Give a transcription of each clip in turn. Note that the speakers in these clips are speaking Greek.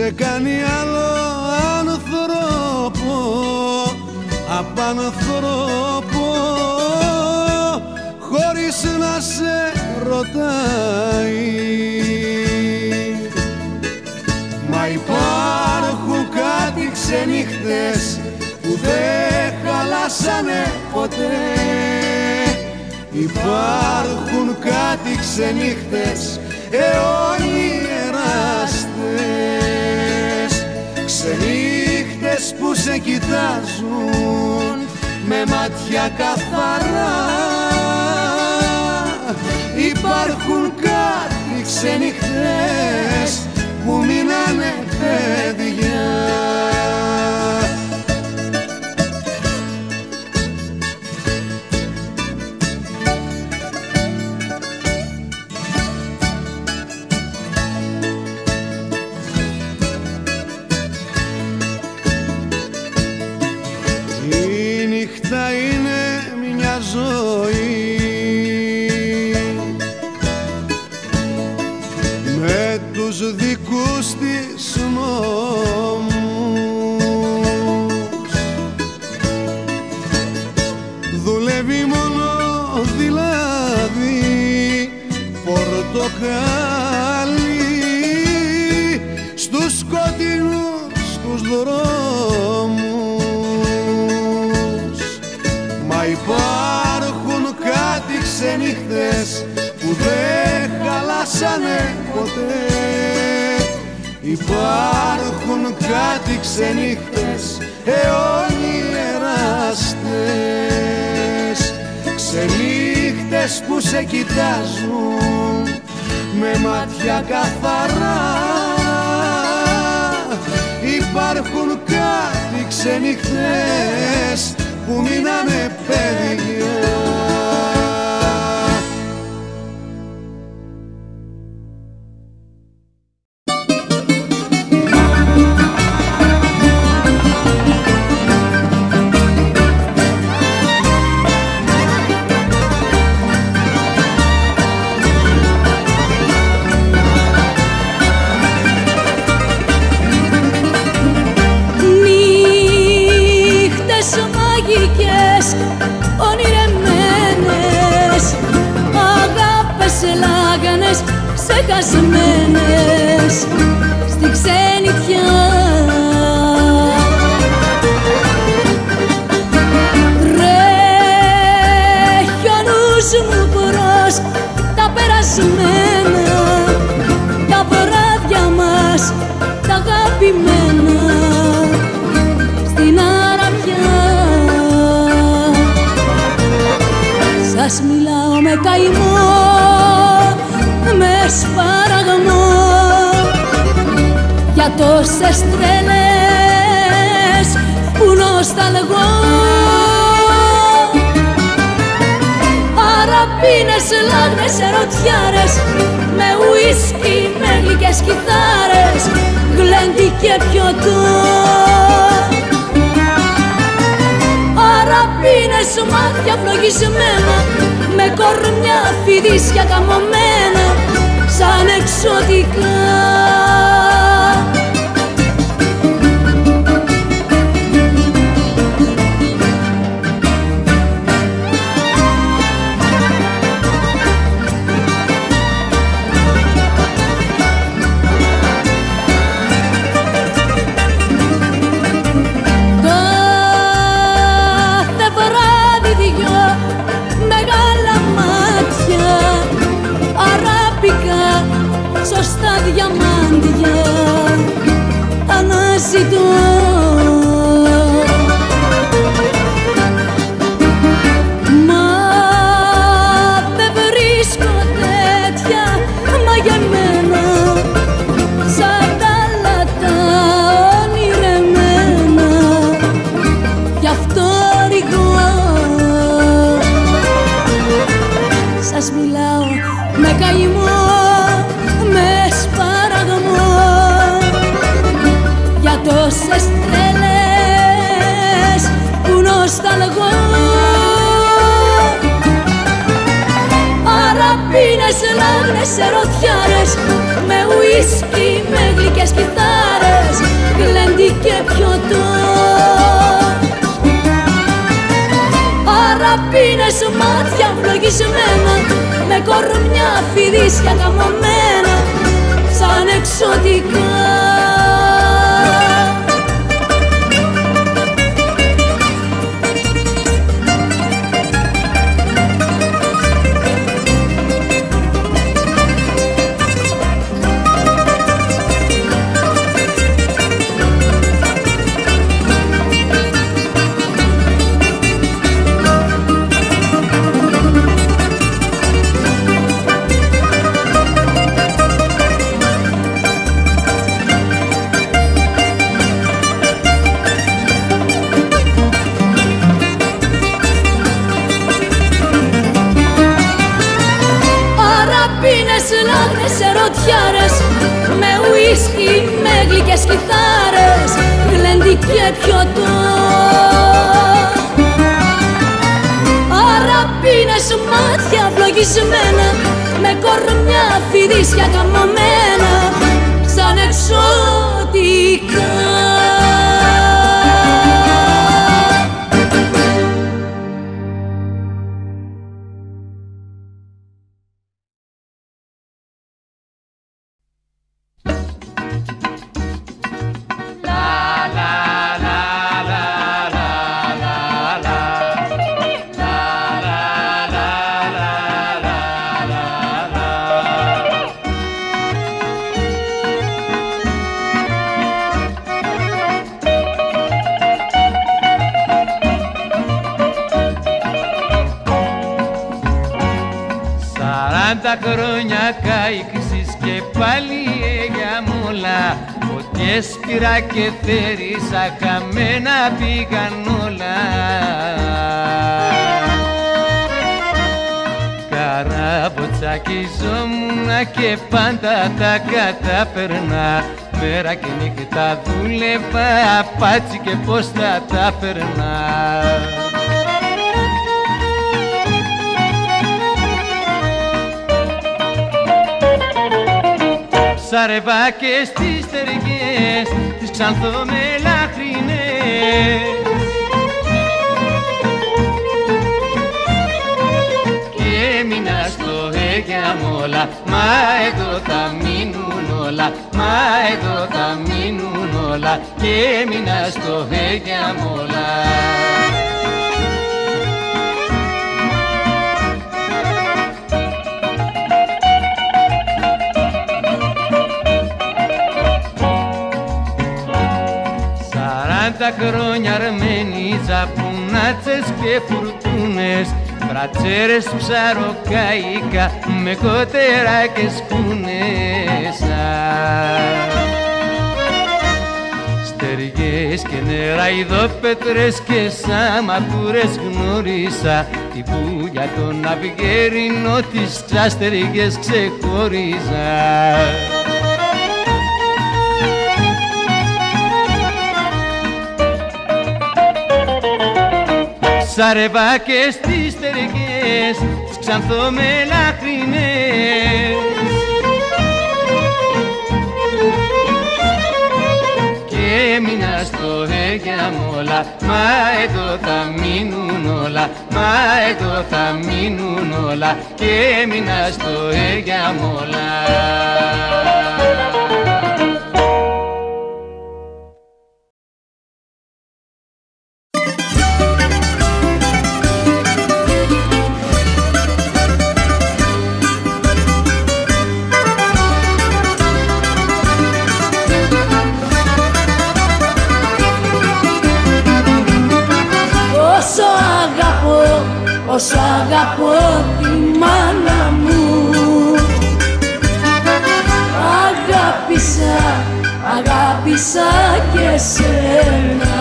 σε κάνει άλλο άνθρωπο απ' άνθρωπο, χωρίς να σε ρωτάει. Μα υπάρχουν κάτι ξενύχτες που δεν χαλάσανε ποτέ. Υπάρχουν κάτι ξενύχτες αιώνιεράστες, ξενύχτες που σε κοιτάζουν με μάτια καθαρά. Υπάρχουν κάτι ξενύχτες που μείνανε παιδιά. Η νύχτα είναι μια ζωή με τους δικούς της νόμους. Δουλεύει μόνο δηλαδή πορτοκάλι στους σκοτεινούς τους δρόμους. Μα υπάρχουν κάτι ξενύχτες που δεν χαλάσανε ποτέ. Υπάρχουν κάτι ξενύχτες αιώνιεράστες, ξενύχτες που σε κοιτάζουν με μάτια καθαρά. Υπάρχουν κάτι ξενύχτες που μείνανε παιδιά. Ξεχασμένες στη ξενιτιά. Τρέχει ο νους μου προς τα περασμένα, τα βράδια μας τα αγαπημένα στην Αραβιά. Σας μιλάω με καημό, με σπαραγμό για τόσες τρέλες που νοσταλγώ. Αραπίνες, λάγνες, ερωτιάρες με ουίσκι, με γλυκές κιθάρες, γλέντι και πιωτό. Αραπίνες, μάτια φλογισμένα με κορμιά φιδίσια καμωμένα σαν εξωτικά. Κάθε βράδυ δυο μεγάλα μάτια αράπικα σωστά διαμάντια αναζητώ. Μα δεν βρίσκω τέτοια μαγεμένα σαν τα λατά ονειρεμένα. Γι' αυτό ρηγώ, σας μιλάω με καημό, με σπαραγμό για τόσες τρέλες που νοσταλγώ. Αραπίνες, λάγνες, ερωτιάρες, με ουίσκι, με γλυκές κιθάρες, γλέντι και πιωτό. Αραπίνες, μάτια φλογισμένα, με κορμιά φιδίσια καμωμένα, σαν εξωτικά. Με ουίσκι, με γλυκές κιθάρες, γλέντι και πιωτό. Αραπίνες, μάτια φλογισμένα, με κορμιά φιδίσια καμωμένα, σαν εξωτικά. Χρόνια καήξεις και πάλι για μούλα, ότι έσπηρα και θέρισα, χαμένα πήγαν όλα. Καραβοτσακιζόμουνα και πάντα τα κατάφερνα, μέρα και νύχτα δούλευα, πάτσι και πως θα τα φέρνα. Ψαρεύα και στις στεριές τις ξανθομελάχρινες και έμεινα στο Αίγιαμόλα, μα εδώ θα μείνουν όλα, μα εδώ θα μείνουν όλα και έμεινα στο Αίγιαμόλα. Τα χρόνια αρμένιτσα, πουνάτσες και φουρτούνες, μπρατσέρες ψαροκαϊκά με κότερα και σκούνες. Στεριές και νεραϊδόπετρες και σαματούρες γνώρισα, την πουλιά των αυγερινό τις ξαστεριές ξεχώριζα. Ψαρεύα και στις στεριές τις ξανθομελάχρινες και έμεινα στο Αίγιαμόλα, μα εδώ θα μείνουν όλα, μα εδώ θα μείνουν όλα και έμεινα στο Αίγιαμόλα. Όσο αγαπώ τη μάνα μου, αγάπησα και σένα.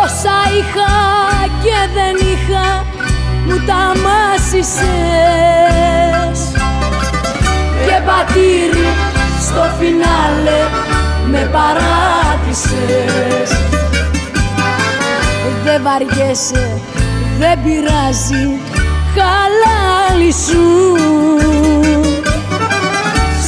Όσα είχα και δεν είχα μου τα μάσησες και πατήρι στο φινάλε με παράτησες. Δεν βαριέσαι, δεν πειράζει, χαλάλι σου.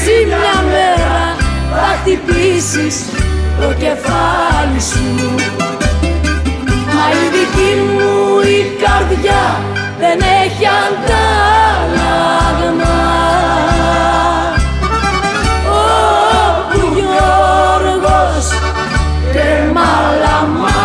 Σε μια μέρα θα χτυπήσεις το κεφάλι σου. Μα η δική μου η καρδιά δεν έχει αντάλλαγμα. Όπου Γιώργος και Μαλαμά.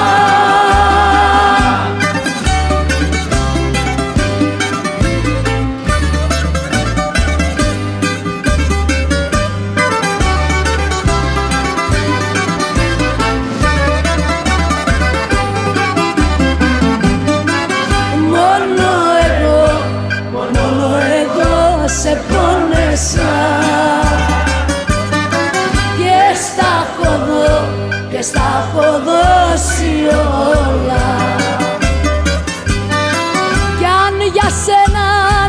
Σε πόνεσα και στα έχω δώσει όλα. Κι αν για σένα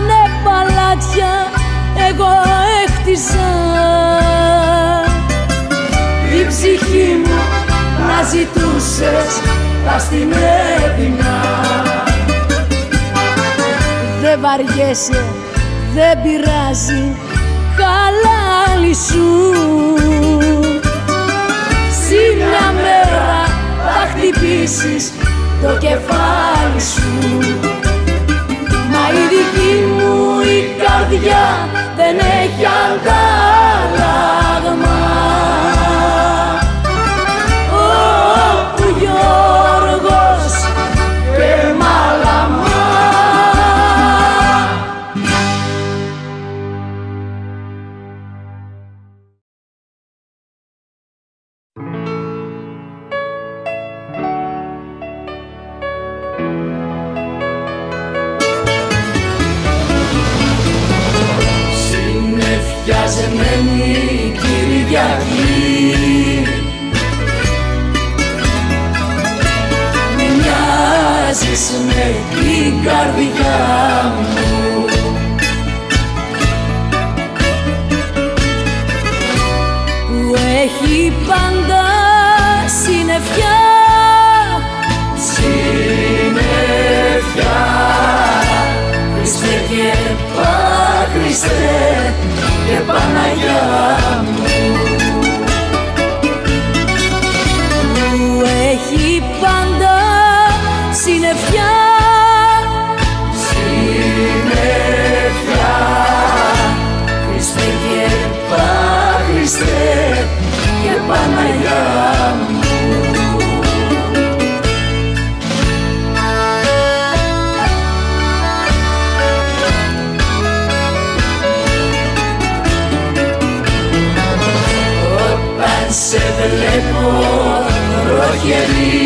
ναι παλάτια εγώ έχτιζα, η ψυχή μου να ζητούσες θα στην έδινα. Δεν βαριέσαι, δεν πειράζει, χαλάλι σου. Σε μια μέρα θα χτυπήσεις το κεφάλι σου. Μα η δική μου η καρδιά δεν έχει αντάλλαγμα. Όπου Γιώργος και Μαλαμά. Συννεφιαζεμένη Κυριακή, μη μοιάζεις με την καρδιά μου. Που έχει πάντα συννεφιά, συννεφιά. Χριστέ και Χριστέ και Παναγιά μου, που έχει πάντα συννεφιά, συννεφιά. Χριστέ και Χριστέ και Παναγιά μου. Σε βλέπω προχερή